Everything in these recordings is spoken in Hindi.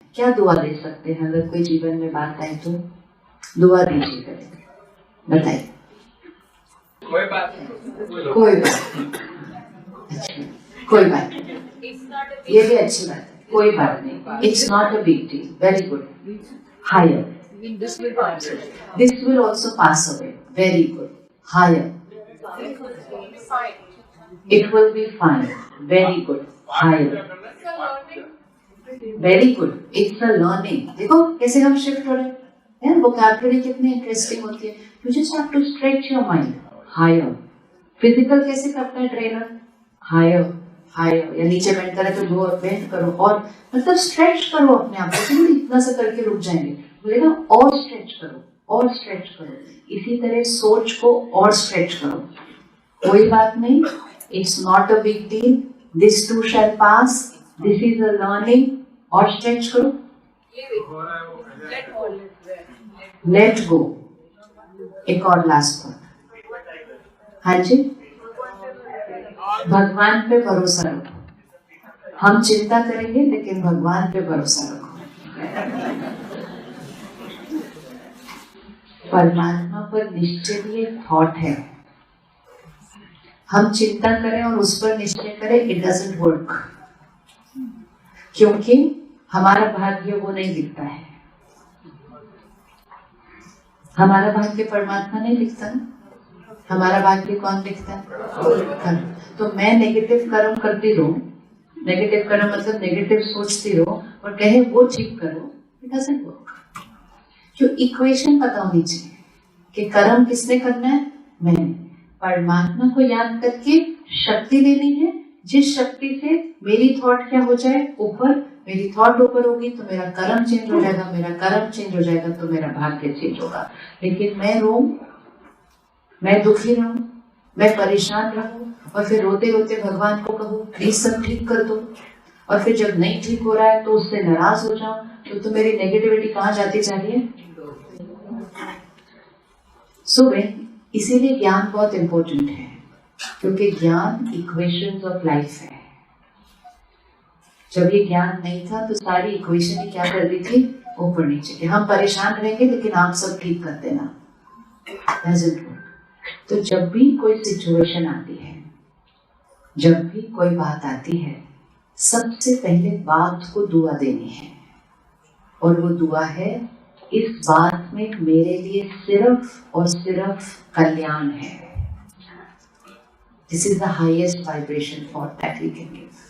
क्या दुआ दे सकते हैं? अगर कोई जीवन में बात आए तो दुआ दीजिए, करें, बताइए। कोई बात नहीं, अच्छा, कोई बात नहीं, ये भी अच्छी बात है, कोई बात नहीं, it's not a big deal, very good, higher, this will also pass away, very good, higher, it will be fine, very good, higher, very good, it's a learning। देखो कैसे हम शिफ्ट हो रहे हैं, वोकैबुलरी कितनी इंटरेस्टिंग होती है। You just have to stretch your mind, higher। Physical कैसे करता है ट्रेनर? हायर, हायर, या नीचे बेंड करे तो दो बेंड करो, और मतलब स्ट्रेच करो अपने आप को, इतना सा करके रुक जाएंगे, बोलेगा और स्ट्रेच करो, और स्ट्रेच करो। इसी तरह सोच को और स्ट्रेच करो, कोई बात नहीं, it's not a big deal, this to shell pass, this is a learning, और स्ट्रेच करो, लेट गो। एक और लास्ट थॉट, हाँ जी, भगवान पे भरोसा रखो। हम चिंता करेंगे लेकिन भगवान पे भरोसा रखो। परमात्मा पर निश्चय भी एक थॉट है, हम चिंता करें और उस पर निश्चय करें, इट डजंट वर्क, क्योंकि हमारा भाग्य वो नहीं लिखता है, हमारा भाग्य परमात्मा नहीं लिखता ना, हमारा भाग्य कौन लिखता है? कर्म। तो मैं नेगेटिव कर्म करती रहूं, नेगेटिव कर्म मतलब नेगेटिव सोचती रहो और कहे वो ठीक करो, इट डजंट वर्क। क्यों? इक्वेशन पता होनी चाहिए कि कर्म किसने करना है, मैंने। परमात्मा को याद करके शक्ति लेनी है, जिस शक्ति से मेरी थॉट क्या हो जाए, ऊपर। मेरी थॉट ऊपर होगी तो मेरा कर्म चेंज हो जाएगा, मेरा कर्म चेंज हो जाएगा तो मेरा भाग्य चेंज होगा। लेकिन मैं रोऊं, मैं दुखी रहूं, मैं परेशान रहूं और फिर रोते रोते भगवान को कहूं प्लीज सब ठीक कर दो, और फिर जब नहीं ठीक हो रहा है तो उससे नाराज हो जाऊं, तो मेरी नेगेटिविटी कहाँ जाती जा रही है? इसीलिए ज्ञान बहुत इंपॉर्टेंट है, क्योंकि ज्ञान इक्वेशंस ऑफ लाइफ है। जब ये ज्ञान नहीं था तो सारी इक्वेशन ही क्या कर दी थी, ऊपर नीचे, कि हम परेशान रहेंगे लेकिन आप सब ठीक कर देना। तो जब भी कोई सिचुएशन आती है, जब भी कोई बात आती है, सबसे पहले बात को दुआ देनी है, और वो दुआ है इस बात में मेरे लिए सिर्फ और सिर्फ कल्याण है। This is the highest vibration for that we can give.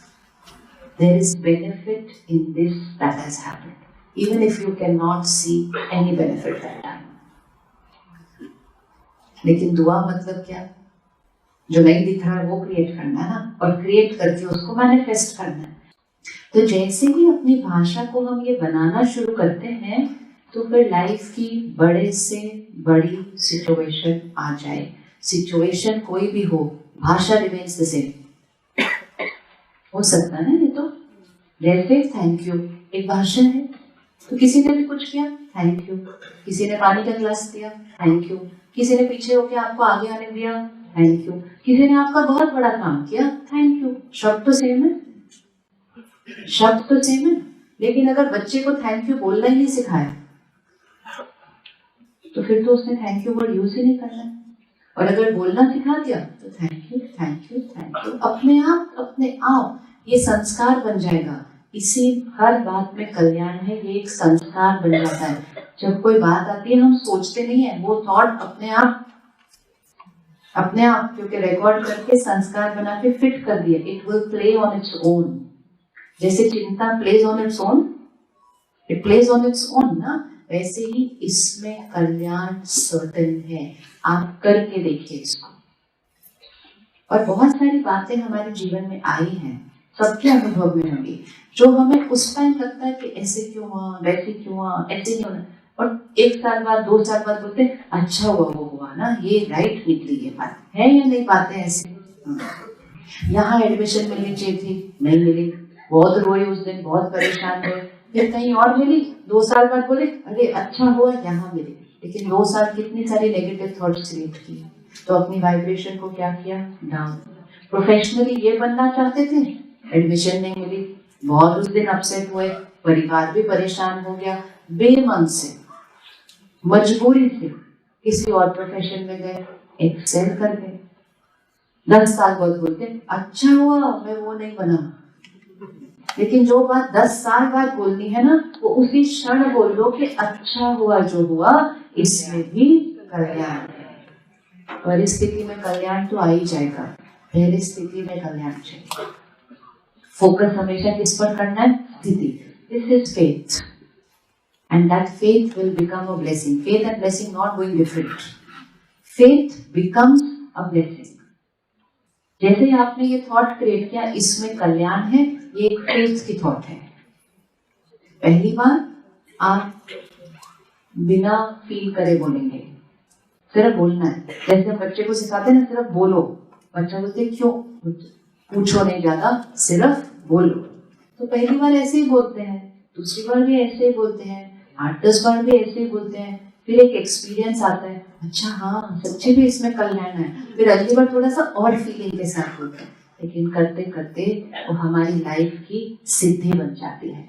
There is benefit in this that has happened, even if you cannot see any benefit that time. लेकिन दुआ मतलब क्या? जो नहीं दिख रहा है वो क्रिएट करना है ना, और क्रिएट करके उसको मैनिफेस्ट करना है। तो जैसे ही अपनी भाषा को हम ये बनाना शुरू करते हैं, तो फिर लाइफ की बड़े से बड़ी सिचुएशन आ जाए, सिचुएशन कोई भी हो, भाषा रिमेन्स द सेम। हो सकता है ना, ये तो जैसे थैंक यू एक भाषा है, तो किसी ने भी कुछ किया थैंक यू, किसी ने पानी का गिलास दिया थैंक यू, किसी ने पीछे होकर आपको आगे आने दिया थैंक यू, किसी ने आपका बहुत बड़ा काम किया थैंक यू। शब्द तो सेम है, शब्द तो सेम है, लेकिन अगर बच्चे को थैंक यू बोलना ही नहीं सिखाया तो फिर तो उसने थैंक यू वर्ड यूज ही नहीं करना। और अगर बोलना सिखा दिया तो thank you thank you thank you, अपने आप ये संस्कार बन जाएगा। इसी हर बात में कल्याण है, ये एक संस्कार बन जाता है। जब कोई बात आती है हम सोचते नहीं है, वो थॉट अपने आप क्योंकि रिकॉर्ड करके संस्कार बना के फिट कर दिया, it will play on its own. जैसे चिंता plays on its own, it plays on its own ना, वैसे ही इसमें कल्याण सर्टेन है। आप करके देखिए इसको। और बहुत सारी बातें हमारे जीवन में आई हैं, सबके अनुभव में होंगी, जो हमें उस टाइम लगता है कि ऐसे क्यों हुआ, वैसे क्यों हुआ, ऐसे नहीं होना, और 1 साल बाद 2 साल बाद बोलते अच्छा हुआ वो हुआ ना, ये राइट निकली, ये बात है या नहीं, बातें ऐसे। यहाँ एडमिशन मिलनी चाहिए थी, नहीं मिली, बहुत रोए उस दिन, बहुत परेशान हुए, फिर कहीं और मिली, 2 साल बाद बोले अरे अच्छा हुआ यहाँ मिली, लेकिन 2 साल कितनी सारी नेगेटिव थॉट्स क्रिएट किए, तो अपनी वाइब्रेशन को क्या किया, डाउन। प्रोफेशनली ये बनना चाहते थे, एडमिशन नहीं मिली, बहुत उस दिन अपसेट हुए, परिवार भी परेशान हो गया, बेमन से मजबूरी से किसी और प्रोफेशन में गए, एक्सेल कर गए। 10 साल बाद बोलते अच्छा हुआ मैं वो नहीं बना। लेकिन जो बात 10 साल बाद बोलनी है ना, वो उसी क्षण बोल दो कि अच्छा हुआ जो हुआ, इसमें भी कल्याण है। परिस्थिति में कल्याण तो आ ही जाएगा, पहली स्थिति में कल्याण चाहिए। फोकस हमेशा किस पर करना है? स्थिति। This is faith and that faith will become a blessing. Faith and blessing not going different. Faith becomes a blessing. जैसे आपने ये थॉट क्रिएट किया इसमें कल्याण है, ये एक फेथ की थॉट है। पहली बार आप बिना फील करे बोलेंगे, सिर्फ बोलना है। जैसे बच्चे को सिखाते हैं ना, सिर्फ बोलो। बच्चा बोलते क्यों? पूछो नहीं ज्यादा, सिर्फ बोलो। तो पहली बार ऐसे ही बोलते हैं, दूसरी बार भी ऐसे ही बोलते हैं, 8-10 बार भी ऐसे ही बोलते हैं। फिर एक एक्सपीरियंस आता है, अच्छा हाँ सच्ची भी इसमें कल्याण है। फिर अगली बार थोड़ा सा और फीलिंग के साथ बोलते हैं। लेकिन करते करते वो हमारी लाइफ की सिद्धि बन जाती है।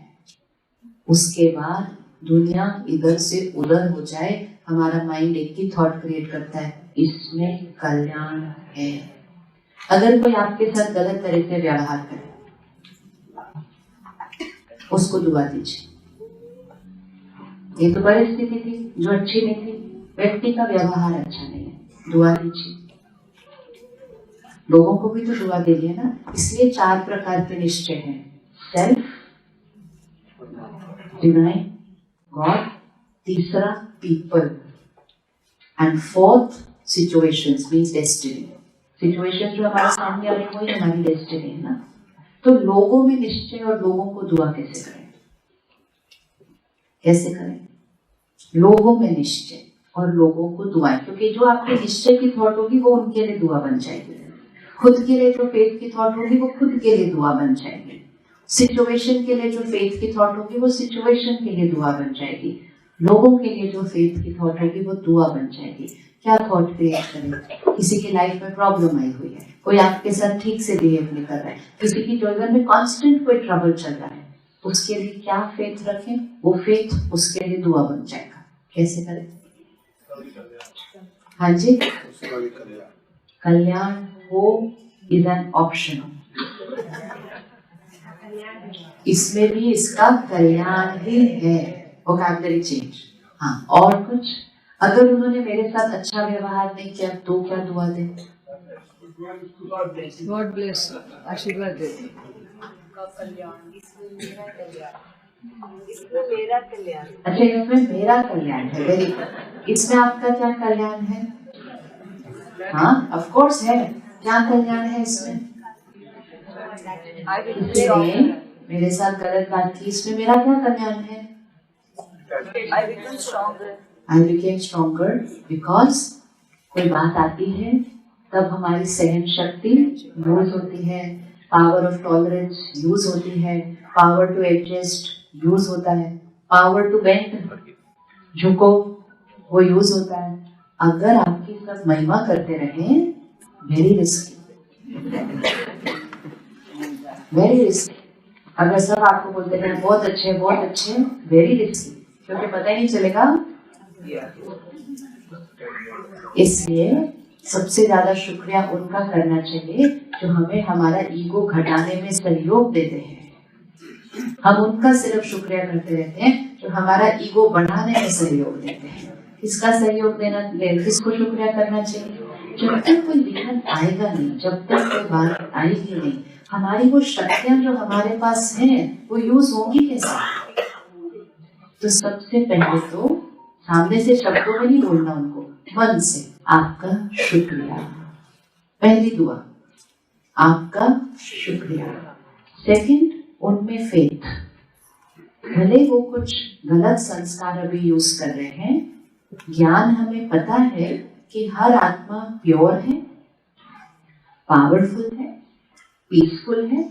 उसके बाद दुनिया इधर से उधर हो जाए, हमारा माइंड एक ही थॉट क्रिएट करता है, इसमें कल्याण है। अगर कोई आपके साथ गलत तरह से व्यवहार करे, उसको दुआ दीजिए। ये तो परिस्थिति थी जो अच्छी नहीं थी, व्यक्ति का व्यवहार अच्छा नहीं है, दुआ दीजिए। लोगों को भी तो दुआ देंगे ना। इसलिए 4 प्रकार के निश्चय हैं: सेल्फ, डिवाइन, गॉड, तीसरा people, and fourth situations means destiny. Situation जो हमारे सामने आ रही है वही हमारी डेस्टिनी है ना। तो लोगों में निश्चय और लोगों को दुआ कैसे करें? कैसे करें? लोगों में निश्चय और लोगों को दुआ, क्योंकि जो आपके निश्चय की थॉट होगी वो उनके लिए दुआ बन जाएगी। खुद के लिए जो फेथ की थॉट होगी वो खुद के लिए दुआ बन जाएगी। सिचुएशन के लिए जो फेथ की थॉट होगी वो सिचुएशन के लिए दुआ बन जाएगी। लोगों के लिए जो फेथ की थॉट होगी वो दुआ बन जाएगी। क्या थॉट क्रिएट करें? किसी की लाइफ में प्रॉब्लम आई हुई है, कोई आपके साथ ठीक से बिहेव नहीं कर रहा है, किसी की जीवन में कांस्टेंट कोई ट्रबल चल रहा है, उसके लिए क्या फेथ रखें? वो फेथ उसके लिए दुआ बन जाएगा। कैसे करें? हाँ जी, कल्याण हो इज एन ऑप्शन। इसमें भी इसका कल्याण ही है। Vocabulary change. हाँ, और कुछ? अगर उन्होंने मेरे साथ अच्छा व्यवहार नहीं किया तो क्या दुआ दे? गॉड ब्लेस, आशीर्वाद दे। इसमें मेरा कल्याण। अच्छा, इसमें मेरा कल्याण है। Very good. इसमें आपका क्या कल्याण है? हाँ, ऑफ कोर्स है। क्या कल्याण है इसमें? मेरे साथ गलत बात की, इसमें मेरा क्या कल्याण है? I become stronger. I became stronger because कोई बात आती है तब हमारी सहन शक्ति यूज होती है, पावर ऑफ टॉलरेंस यूज होती है, पावर टू एडजस्ट यूज होता है, पावर टू बेंड झुको वो यूज होता है। अगर आपकी सब महिमा करते रहे, वेरी रिस्की, वेरी रिस्की। अगर सब आपको बोलते रहे बहुत अच्छे बहुत अच्छे, वेरी रिस्की, क्योंकि पता ही नहीं चलेगा। इसलिए सबसे ज्यादा शुक्रिया उनका करना चाहिए जो हमें हमारा ईगो घटाने में सहयोग देते हैं। हम उनका सिर्फ शुक्रिया करते रहते हैं जो हमारा ईगो बढ़ाने में सहयोग देते हैं। किसका सहयोग देना, किसको शुक्रिया करना चाहिए? जब तक कोई विघ्न आएगा नहीं, जब तक कोई बात आएगी नहीं, हमारी वो शक्तियां जो हमारे पास हैं वो यूज होंगी कैसे? तो सबसे पहले तो सामने से शब्दों में नहीं बोलना, उनको मन से आपका शुक्रिया। पहली दुआ, आपका शुक्रिया। सेकंड, उनमें फेथ। भले वो कुछ गलत संस्कार अभी यूज कर रहे हैं, ज्ञान हमें पता है कि हर आत्मा प्योर है, पावरफुल है, पीसफुल है,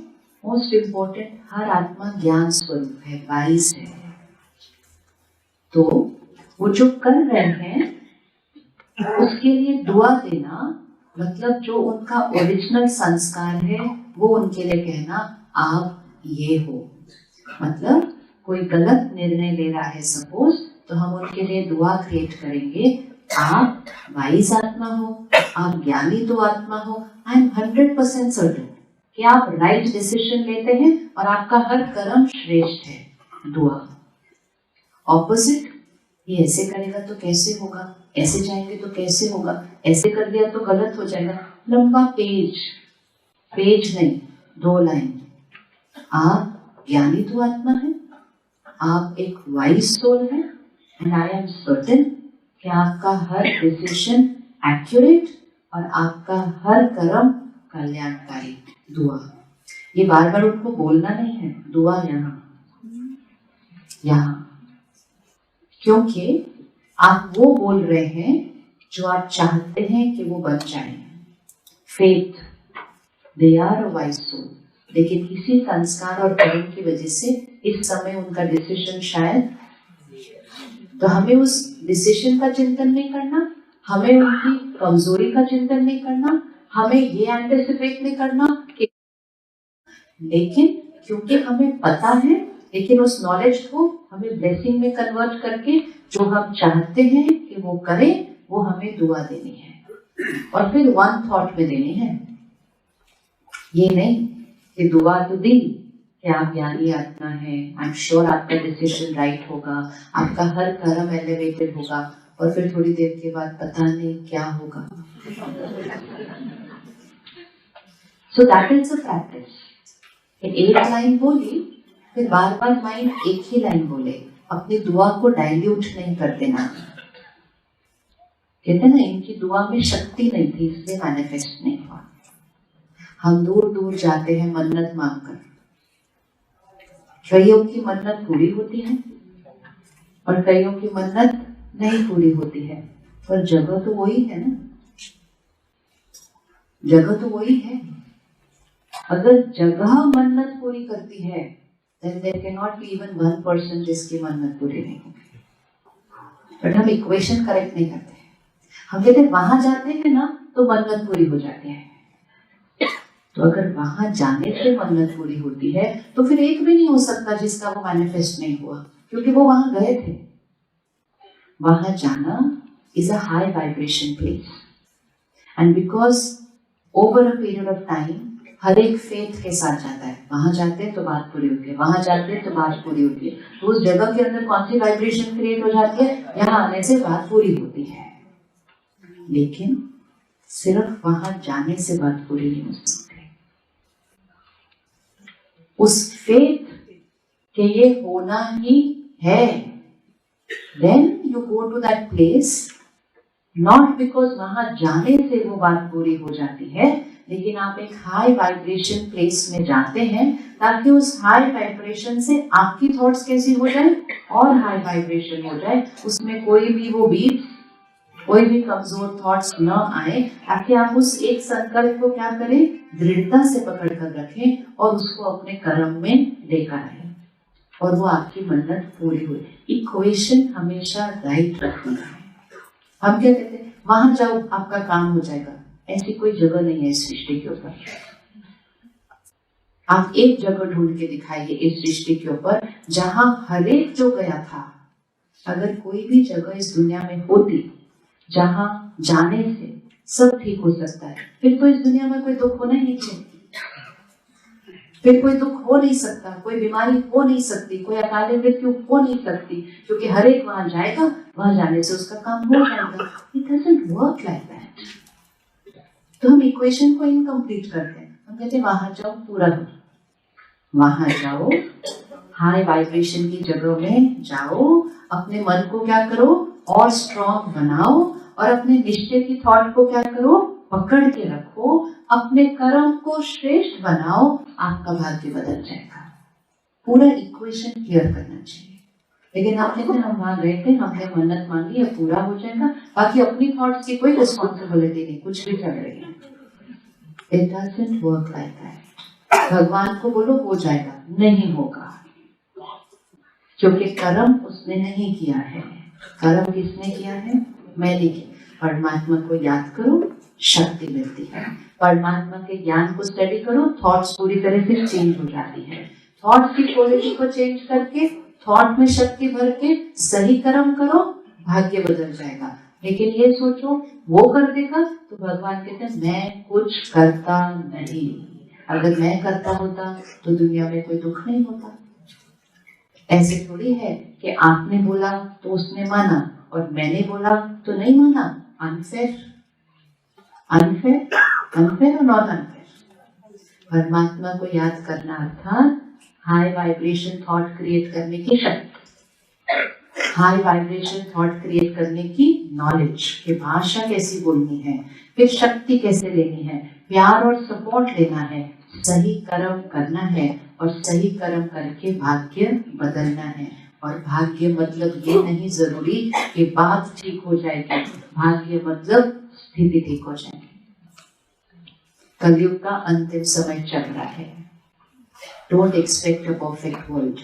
मोस्ट इम्पोर्टेंट हर आत्मा ज्ञान स्वरूप है, वाइज है। तो वो जो कर रहे हैं उसके लिए दुआ देना मतलब जो उनका ओरिजिनल संस्कार है वो उनके लिए कहना आप ये हो। मतलब कोई गलत निर्णय ले रहा है सपोज, तो हम उनके लिए दुआ क्रिएट करेंगे, आप वाइज आत्मा हो, आप ज्ञानी तो आत्मा हो, आई एम 100% सर्टेन कि आप राइट डिसीजन लेते हैं और आपका हर कर्म श्रेष्ठ है। दुआ। ऑपोजिट, ये ऐसे करेगा तो कैसे होगा, ऐसे जाएंगे तो कैसे होगा, ऐसे कर दिया तो गलत हो जाएगा। लंबा पेज नहीं, 2 लाइन। आप ज्ञानी तो आत्मा है, आप एक वाइज सोल है, एंड आई एम सर्टेन कि आपका हर डिसीजन एक्यूरेट और आपका हर कर्म कल्याणकारी। दुआ। ये बार बार उनको बोलना नहीं है, दुआ यहाँ, क्योंकि आप वो बोल रहे हैं जो आप चाहते हैं कि वो बन जाए। Faith, they are a wise soul, लेकिन किसी संस्कार और कर्म की वजह से इस समय उनका डिसीजन शायद, तो हमें उस डिसीजन का चिंतन नहीं करना, हमें उनकी कमजोरी का चिंतन नहीं करना, हमें ये एंटिसिपेट नहीं करना कि, लेकिन क्योंकि हमें पता है, लेकिन उस नॉलेज को हमें ब्लेसिंग में कन्वर्ट करके जो हम चाहते हैं कि वो करे, वो हमें दुआ देनी है और फिर 1 थॉट में देनी है। ये नहीं कि दुआ तो दी कि आप ज्ञानी आत्मा है, आई एम श्योर आपका डिसीजन राइट होगा, आपका हर कर्म एलिवेटेड होगा, और फिर थोड़ी देर के बाद पता नहीं क्या होगा। So that is a practice. एक लाइन बोली, फिर बार बार माइंड एक ही लाइन बोले, अपनी दुआ को डाइल्यूट नहीं कर देना। कहते ना, इनकी दुआ में शक्ति नहीं थी इसलिए मैनिफेस्ट नहीं हुआ। हम दूर दूर जाते हैं मन्नत मांगकर, कईयों की मन्नत पूरी होती है और कईयों की मन्नत नहीं पूरी होती है, पर जगह तो वही है ना, जगह तो वही है। अगर जगह मन्नत पूरी करती है, then there cannot be even 1% जिसकी मन्नत पूरी नहीं होगी। बट हम इक्वेशन करेक्ट नहीं करते, हम कहते हैं वहां जाते हैं ना तो मन्नत पूरी हो जाती है। तो अगर वहां जाने से मन्नत पूरी होती है तो फिर एक भी नहीं हो सकता जिसका वो मैनिफेस्ट नहीं हुआ, क्योंकि वो वहां गए थे। वहां जाना is a high vibration place, and because over a period of time हर एक फेथ के साथ जाता है, वहां जाते हैं तो बात पूरी होती है, वहां जाते हैं तो बात पूरी होती है। तो उस जगह के अंदर कौन सी वाइब्रेशन क्रिएट हो जाती है, यहाँ आने से बात पूरी होती है। लेकिन सिर्फ वहां जाने से बात पूरी नहीं हो सकती। उस फेथ के ये होना ही है, then you go to that place, not because वहां जाने से वो बात पूरी हो जाती है, लेकिन आप एक हाई वाइब्रेशन प्लेस में जाते हैं ताकि उस हाई वाइब्रेशन से आपकी थॉट्स कैसी हो जाए और हाई वाइब्रेशन हो जाए, उसमें कोई भी वो बीट्स, कोई भी कमजोर थॉट्स न आए, ताकि आप उस एक संकल्प को क्या करें, दृढ़ता से पकड़ कर रखें और उसको अपने कर्म में लेकर आए और वो आपकी मन्नत पूरी हुई। इक्वेशन हमेशा राइट रखना है। हम क्या कहते हैं, वहां जाओ आपका काम हो जाएगा, ऐसी कोई जगह नहीं है इस सृष्टि के ऊपर। आप एक जगह ढूंढ के दिखाइए इस सृष्टि के ऊपर जहां हर एक जो गया था, अगर कोई भी जगह इस दुनिया में होती जहां जाने से सब ठीक हो सकता है, फिर तो इस दुनिया में कोई दुख होना ही नहीं चाहिए, फिर कोई दुख हो नहीं सकता, कोई बीमारी हो नहीं सकती, कोई अकाल मृत्यु हो नहीं सकती, क्योंकि हर एक वहां जाएगा, वहां जाने से उसका काम हो जाएगा। It doesn't work like that. तो हम इक्वेशन को इनकम्प्लीट करते हैं, हम कहते हैं वहां जाओ पूरा हो, वहां जाओ हाई वाइब्रेशन की जगह में जाओ, अपने मन को क्या करो और स्ट्रॉन्ग बनाओ और अपने निश्चय की थॉट को क्या करो, पकड़ के रखो, अपने कर्म को श्रेष्ठ बनाओ, आपका भाग्य बदल जाएगा। पूरा इक्वेशन क्लियर करना चाहिए। लेकिन आप कहते हैं हम वहां गए थे, हमने मन्नत मांगी, अब पूरा हो जाएगा, बाकी अपनी थॉट्स की कोई रिस्पॉन्सिबिलिटी नहीं, कुछ भी चल रही है। It doesn't work like that. भगवान को बोलो हो जाएगा, नहीं होगा, क्योंकि कर्म उसने नहीं किया है। कर्म किसने किया है, मैंने किया। परमात्मा को याद करो, शक्ति मिलती है। परमात्मा के ज्ञान को स्टडी करो, थॉट्स पूरी तरह से चेंज हो जाती है। थॉट्स की क्वालिटी को चेंज करके थॉट में शक्ति भर के सही कर्म करो, भाग्य बदल जाएगा। लेकिन ये सोचो वो कर देगा, तो भगवान कहते हैं मैं कुछ करता नहीं। अगर मैं करता होता तो दुनिया में कोई दुख नहीं होता। ऐसे थोड़ी है कि आपने बोला तो उसने माना और मैंने बोला तो नहीं माना। अनफेयर, अनफेयर, अनफेयर और नॉट अनफेयर। परमात्मा को याद करना अर्थात हाई वाइब्रेशन थॉट क्रिएट करने की शक्ति, हाई वाइब्रेशन थॉट क्रिएट करने की नॉलेज, कि भाषा कैसी बोलनी है, फिर शक्ति कैसे लेनी है, प्यार और सपोर्ट लेना है, सही कर्म करना है और सही कर्म करके भाग्य बदलना है। और भाग्य मतलब ये नहीं जरूरी कि बात ठीक हो जाएगी, भाग्य मतलब स्थिति ठीक हो जाएगी। कलयुग का अंतिम समय चल रहा है। Don't expect a perfect world.